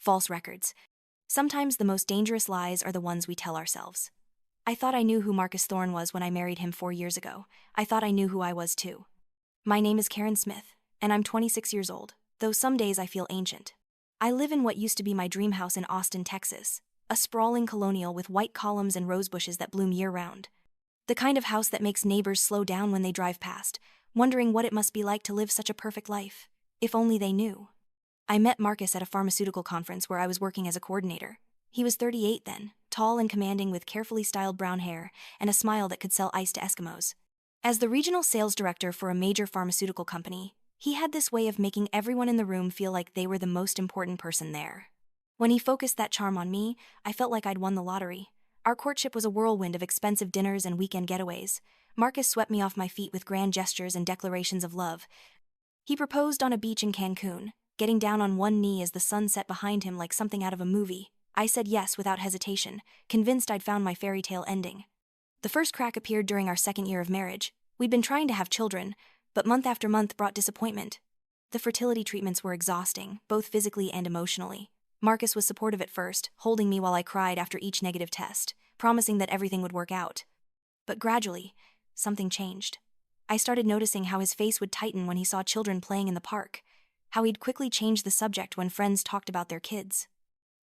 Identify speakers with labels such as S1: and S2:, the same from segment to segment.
S1: false records. Sometimes the most dangerous lies are the ones we tell ourselves. I thought I knew who Marcus Thorne was when I married him 4 years ago. I thought I knew who I was too. My name is Karen Smith, and I'm 26 years old, though some days I feel ancient. I live in what used to be my dream house in Austin, Texas, a sprawling colonial with white columns and rose bushes that bloom year-round. The kind of house that makes neighbors slow down when they drive past, wondering what it must be like to live such a perfect life, if only they knew. I met Marcus at a pharmaceutical conference where I was working as a coordinator. He was 38 then, tall and commanding with carefully styled brown hair and a smile that could sell ice to Eskimos. As the regional sales director for a major pharmaceutical company, he had this way of making everyone in the room feel like they were the most important person there. When he focused that charm on me, I felt like I'd won the lottery. Our courtship was a whirlwind of expensive dinners and weekend getaways. Marcus swept me off my feet with grand gestures and declarations of love. He proposed on a beach in Cancun, getting down on one knee as the sun set behind him like something out of a movie. I said yes without hesitation, convinced I'd found my fairy tale ending. The first crack appeared during our 2nd year of marriage. We'd been trying to have children, but month after month brought disappointment. The fertility treatments were exhausting, both physically and emotionally. Marcus was supportive at first, holding me while I cried after each negative test, promising that everything would work out. But gradually, something changed. I started noticing how his face would tighten when he saw children playing in the park, how he'd quickly change the subject when friends talked about their kids.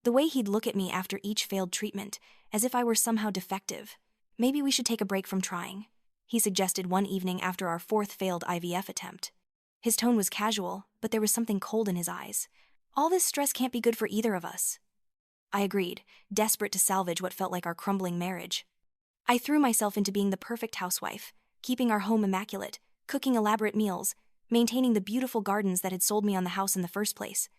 S1: The way he'd look at me after each failed treatment, as if I were somehow defective. Maybe we should take a break from trying, he suggested one evening after our 4th failed IVF attempt. His tone was casual, but there was something cold in his eyes. All this stress can't be good for either of us. I agreed, desperate to salvage what felt like our crumbling marriage. I threw myself into being the perfect housewife, keeping our home immaculate, cooking elaborate meals, maintaining the beautiful gardens that had sold me on the house in the first place.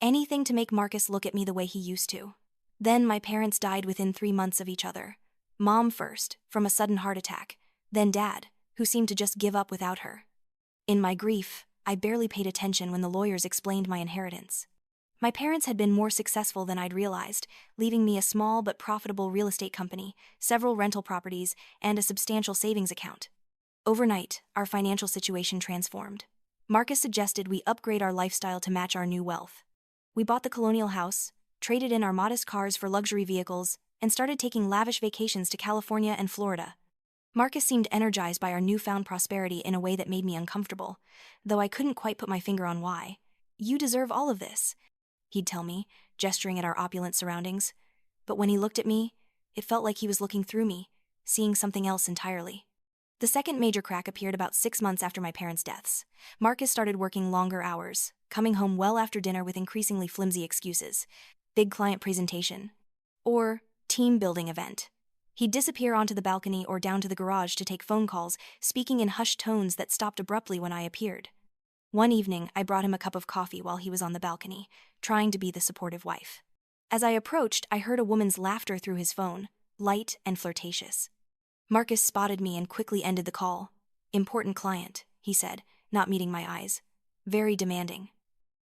S1: Anything to make Marcus look at me the way he used to. Then my parents died within 3 months of each other. Mom first, from a sudden heart attack, then Dad, who seemed to just give up without her. In my grief, I barely paid attention when the lawyers explained my inheritance. My parents had been more successful than I'd realized, leaving me a small but profitable real estate company, several rental properties, and a substantial savings account. Overnight, our financial situation transformed. Marcus suggested we upgrade our lifestyle to match our new wealth. We bought the colonial house, traded in our modest cars for luxury vehicles, and started taking lavish vacations to California and Florida. Marcus seemed energized by our newfound prosperity in a way that made me uncomfortable, though I couldn't quite put my finger on why. "You deserve all of this," he'd tell me, gesturing at our opulent surroundings. But when he looked at me, it felt like he was looking through me, seeing something else entirely. The second major crack appeared about 6 months after my parents' deaths. Marcus started working longer hours, coming home well after dinner with increasingly flimsy excuses. Big client presentation. Or team-building event. He'd disappear onto the balcony or down to the garage to take phone calls, speaking in hushed tones that stopped abruptly when I appeared. One evening, I brought him a cup of coffee while he was on the balcony, trying to be the supportive wife. As I approached, I heard a woman's laughter through his phone, light and flirtatious. Marcus spotted me and quickly ended the call. "Important client," he said, not meeting my eyes. "Very demanding."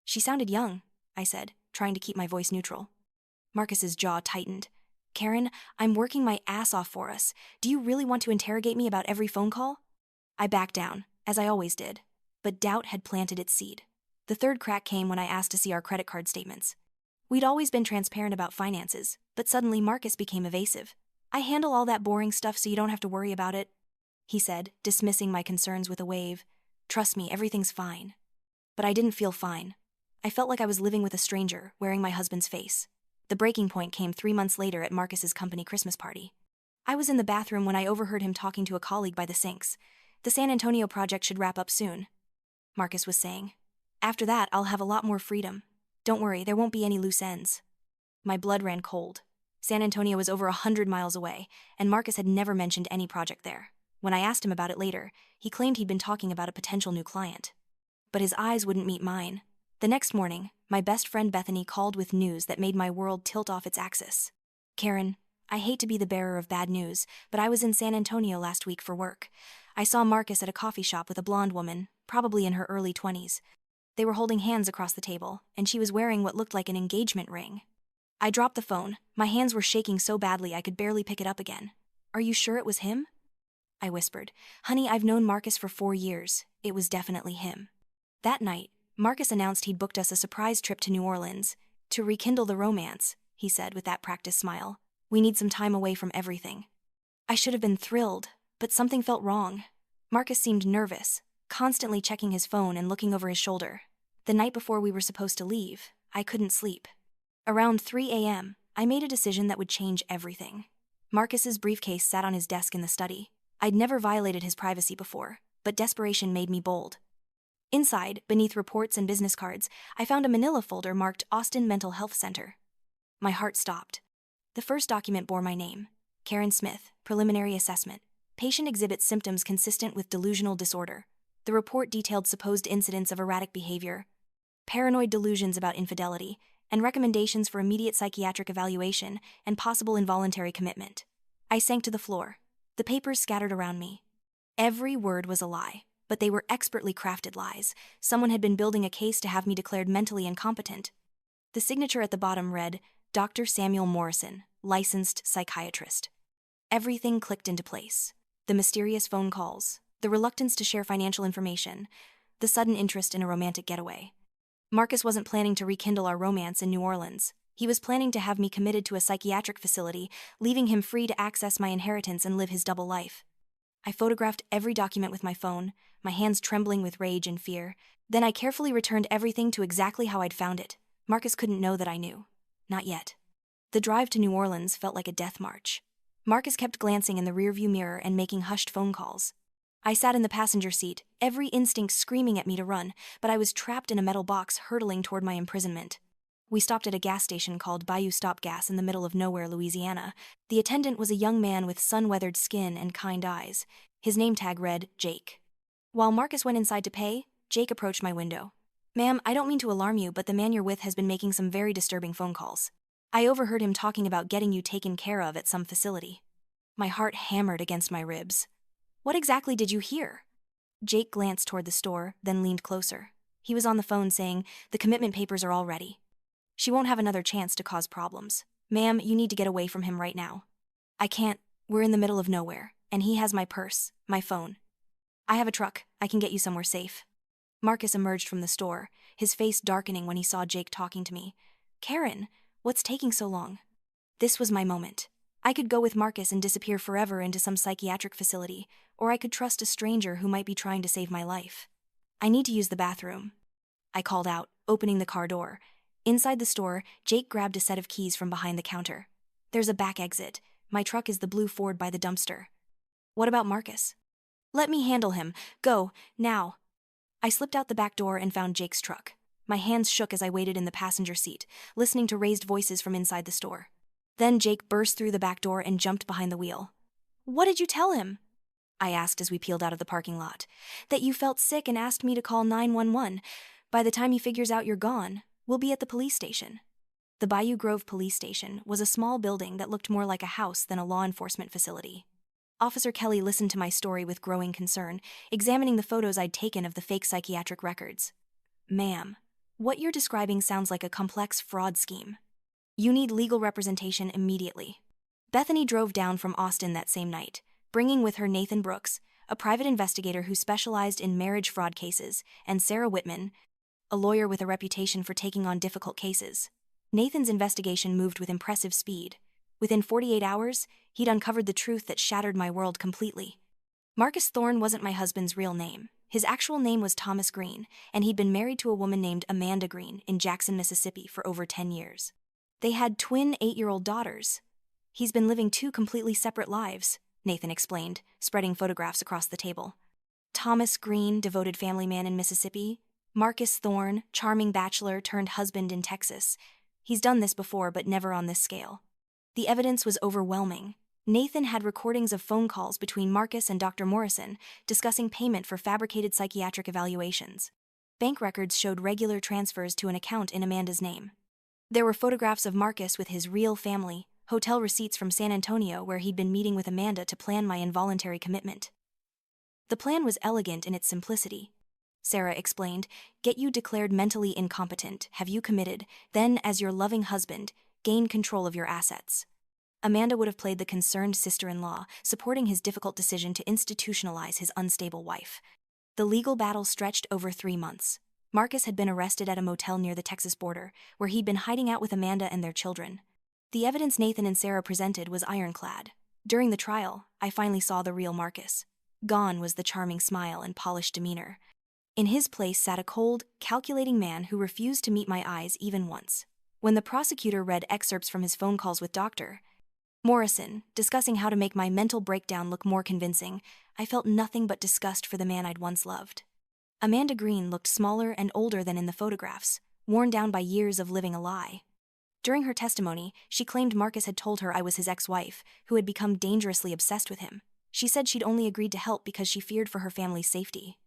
S1: "She sounded young," I said, trying to keep my voice neutral. Marcus's jaw tightened. "Karen, I'm working my ass off for us. Do you really want to interrogate me about every phone call?" I backed down, as I always did. But doubt had planted its seed. The third crack came when I asked to see our credit card statements. We'd always been transparent about finances, but suddenly Marcus became evasive. "I handle all that boring stuff so you don't have to worry about it," he said, dismissing my concerns with a wave. "Trust me, everything's fine." But I didn't feel fine. I felt like I was living with a stranger, wearing my husband's face. The breaking point came 3 months later at Marcus's company Christmas party. I was in the bathroom when I overheard him talking to a colleague by the sinks. "The San Antonio project should wrap up soon," Marcus was saying. "After that, I'll have a lot more freedom. Don't worry, there won't be any loose ends." My blood ran cold. San Antonio was over 100 miles away, and Marcus had never mentioned any project there. When I asked him about it later, he claimed he'd been talking about a potential new client. But his eyes wouldn't meet mine. The next morning, my best friend Bethany called with news that made my world tilt off its axis. "Karen, I hate to be the bearer of bad news, but I was in San Antonio last week for work. I saw Marcus at a coffee shop with a blonde woman, probably in her early 20s. They were holding hands across the table, and she was wearing what looked like an engagement ring." I dropped the phone. My hands were shaking so badly I could barely pick it up again. "Are you sure it was him?" I whispered. "Honey, I've known Marcus for 4 years. It was definitely him." That night, Marcus announced he'd booked us a surprise trip to New Orleans. To rekindle the romance, he said with that practiced smile. We need some time away from everything. I should have been thrilled, but something felt wrong. Marcus seemed nervous, constantly checking his phone and looking over his shoulder. The night before we were supposed to leave, I couldn't sleep. Around 3 a.m., I made a decision that would change everything. Marcus's briefcase sat on his desk in the study. I'd never violated his privacy before, but desperation made me bold. Inside, beneath reports and business cards, I found a manila folder marked Austin Mental Health Center. My heart stopped. The first document bore my name, Karen Smith, Preliminary Assessment. Patient exhibits symptoms consistent with delusional disorder. The report detailed supposed incidents of erratic behavior, paranoid delusions about infidelity, and recommendations for immediate psychiatric evaluation and possible involuntary commitment. I sank to the floor. The papers scattered around me. Every word was a lie, but they were expertly crafted lies. Someone had been building a case to have me declared mentally incompetent. The signature at the bottom read, Dr. Samuel Morrison, licensed psychiatrist. Everything clicked into place. The mysterious phone calls, the reluctance to share financial information, the sudden interest in a romantic getaway. Marcus wasn't planning to rekindle our romance in New Orleans. He was planning to have me committed to a psychiatric facility, leaving him free to access my inheritance and live his double life. I photographed every document with my phone, my hands trembling with rage and fear. Then I carefully returned everything to exactly how I'd found it. Marcus couldn't know that I knew. Not yet. The drive to New Orleans felt like a death march. Marcus kept glancing in the rearview mirror and making hushed phone calls. I sat in the passenger seat, every instinct screaming at me to run, but I was trapped in a metal box hurtling toward my imprisonment. We stopped at a gas station called Bayou Stop Gas in the middle of nowhere, Louisiana. The attendant was a young man with sun-weathered skin and kind eyes. His name tag read, Jake. While Marcus went inside to pay, Jake approached my window. Ma'am, I don't mean to alarm you, but the man you're with has been making some very disturbing phone calls. I overheard him talking about getting you taken care of at some facility. My heart hammered against my ribs. What exactly did you hear? Jake glanced toward the store, then leaned closer. He was on the phone saying, the commitment papers are all ready. She won't have another chance to cause problems. Ma'am, you need to get away from him right now. I can't. We're in the middle of nowhere, and he has my purse, my phone. I have a truck. I can get you somewhere safe. Marcus emerged from the store, his face darkening when he saw Jake talking to me. Karen, what's taking so long? This was my moment. I could go with Marcus and disappear forever into some psychiatric facility, or I could trust a stranger who might be trying to save my life. I need to use the bathroom. I called out, opening the car door. Inside the store, Jake grabbed a set of keys from behind the counter. There's a back exit. My truck is the blue Ford by the dumpster. What about Marcus? Let me handle him. Go, now. I slipped out the back door and found Jake's truck. My hands shook as I waited in the passenger seat, listening to raised voices from inside the store. Then Jake burst through the back door and jumped behind the wheel. What did you tell him? I asked as we peeled out of the parking lot. That you felt sick and asked me to call 911. By the time he figures out you're gone, we'll be at the police station. The Bayou Grove Police Station was a small building that looked more like a house than a law enforcement facility. Officer Kelly listened to my story with growing concern, examining the photos I'd taken of the fake psychiatric records. Ma'am, what you're describing sounds like a complex fraud scheme. You need legal representation immediately. Bethany drove down from Austin that same night, bringing with her Nathan Brooks, a private investigator who specialized in marriage fraud cases, and Sarah Whitman, a lawyer with a reputation for taking on difficult cases. Nathan's investigation moved with impressive speed. Within 48 hours, he'd uncovered the truth that shattered my world completely. Marcus Thorne wasn't my husband's real name. His actual name was Thomas Green, and he'd been married to a woman named Amanda Green in Jackson, Mississippi for over 10 years. They had twin 8-year-old daughters. He's been living 2 completely separate lives, Nathan explained, spreading photographs across the table. Thomas Green, devoted family man in Mississippi. Marcus Thorne, charming bachelor turned husband in Texas. He's done this before, but never on this scale. The evidence was overwhelming. Nathan had recordings of phone calls between Marcus and Dr. Morrison discussing payment for fabricated psychiatric evaluations. Bank records showed regular transfers to an account in Amanda's name. There were photographs of Marcus with his real family, hotel receipts from San Antonio where he'd been meeting with Amanda to plan my involuntary commitment. The plan was elegant in its simplicity. Sarah explained, get you declared mentally incompetent, have you committed, then, as your loving husband, gain control of your assets. Amanda would have played the concerned sister-in-law, supporting his difficult decision to institutionalize his unstable wife. The legal battle stretched over 3 months. Marcus had been arrested at a motel near the Texas border, where he'd been hiding out with Amanda and their children. The evidence Nathan and Sarah presented was ironclad. During the trial, I finally saw the real Marcus. Gone was the charming smile and polished demeanor. In his place sat a cold, calculating man who refused to meet my eyes even once. When the prosecutor read excerpts from his phone calls with Dr. Morrison, discussing how to make my mental breakdown look more convincing, I felt nothing but disgust for the man I'd once loved. Amanda Green looked smaller and older than in the photographs, worn down by years of living a lie. During her testimony, she claimed Marcus had told her I was his ex-wife, who had become dangerously obsessed with him. She said she'd only agreed to help because she feared for her family's safety.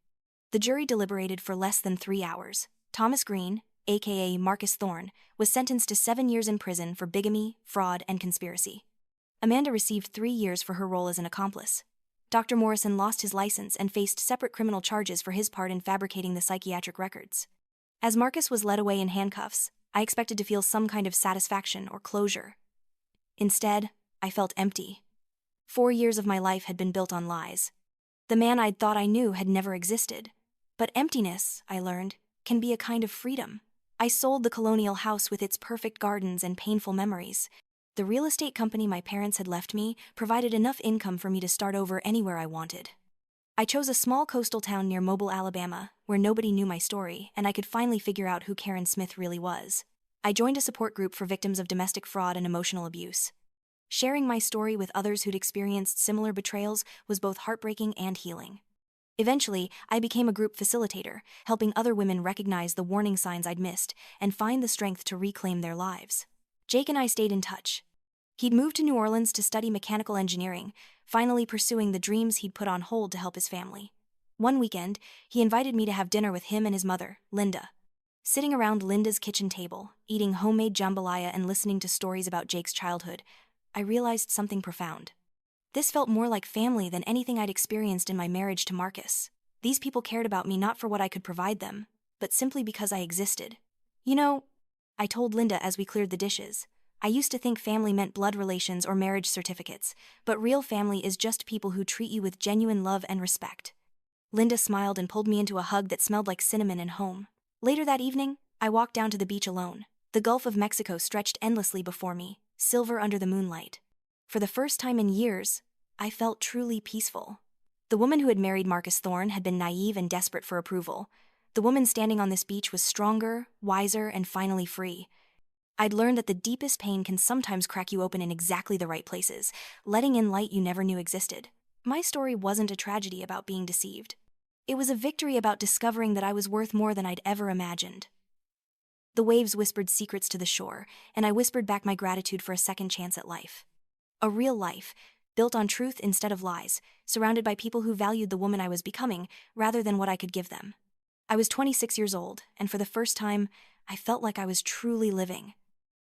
S1: The jury deliberated for less than 3 hours. Thomas Green, aka Marcus Thorne, was sentenced to 7 years in prison for bigamy, fraud, and conspiracy. Amanda received 3 years for her role as an accomplice. Dr. Morrison lost his license and faced separate criminal charges for his part in fabricating the psychiatric records. As Marcus was led away in handcuffs, I expected to feel some kind of satisfaction or closure. Instead, I felt empty. 4 years of my life had been built on lies. The man I'd thought I knew had never existed. But emptiness, I learned, can be a kind of freedom. I sold the colonial house with its perfect gardens and painful memories. The real estate company my parents had left me provided enough income for me to start over anywhere I wanted. I chose a small coastal town near Mobile, Alabama, where nobody knew my story, and I could finally figure out who Karen Smith really was. I joined a support group for victims of domestic fraud and emotional abuse. Sharing my story with others who'd experienced similar betrayals was both heartbreaking and healing. Eventually, I became a group facilitator, helping other women recognize the warning signs I'd missed and find the strength to reclaim their lives. Jake and I stayed in touch. He'd moved to New Orleans to study mechanical engineering, finally pursuing the dreams he'd put on hold to help his family. One weekend, he invited me to have dinner with him and his mother, Linda. Sitting around Linda's kitchen table, eating homemade jambalaya and listening to stories about Jake's childhood, I realized something profound. This felt more like family than anything I'd experienced in my marriage to Marcus. These people cared about me not for what I could provide them, but simply because I existed. You know, I told Linda as we cleared the dishes, I used to think family meant blood relations or marriage certificates, but real family is just people who treat you with genuine love and respect. Linda smiled and pulled me into a hug that smelled like cinnamon and home. Later that evening, I walked down to the beach alone. The Gulf of Mexico stretched endlessly before me, silver under the moonlight. For the first time in years, I felt truly peaceful. The woman who had married Marcus Thorne had been naive and desperate for approval. The woman standing on this beach was stronger, wiser, and finally free. I'd learned that the deepest pain can sometimes crack you open in exactly the right places, letting in light you never knew existed. My story wasn't a tragedy about being deceived. It was a victory about discovering that I was worth more than I'd ever imagined. The waves whispered secrets to the shore, and I whispered back my gratitude for a second chance at life. A real life, built on truth instead of lies, surrounded by people who valued the woman I was becoming rather than what I could give them. I was 26 years old, and for the first time, I felt like I was truly living.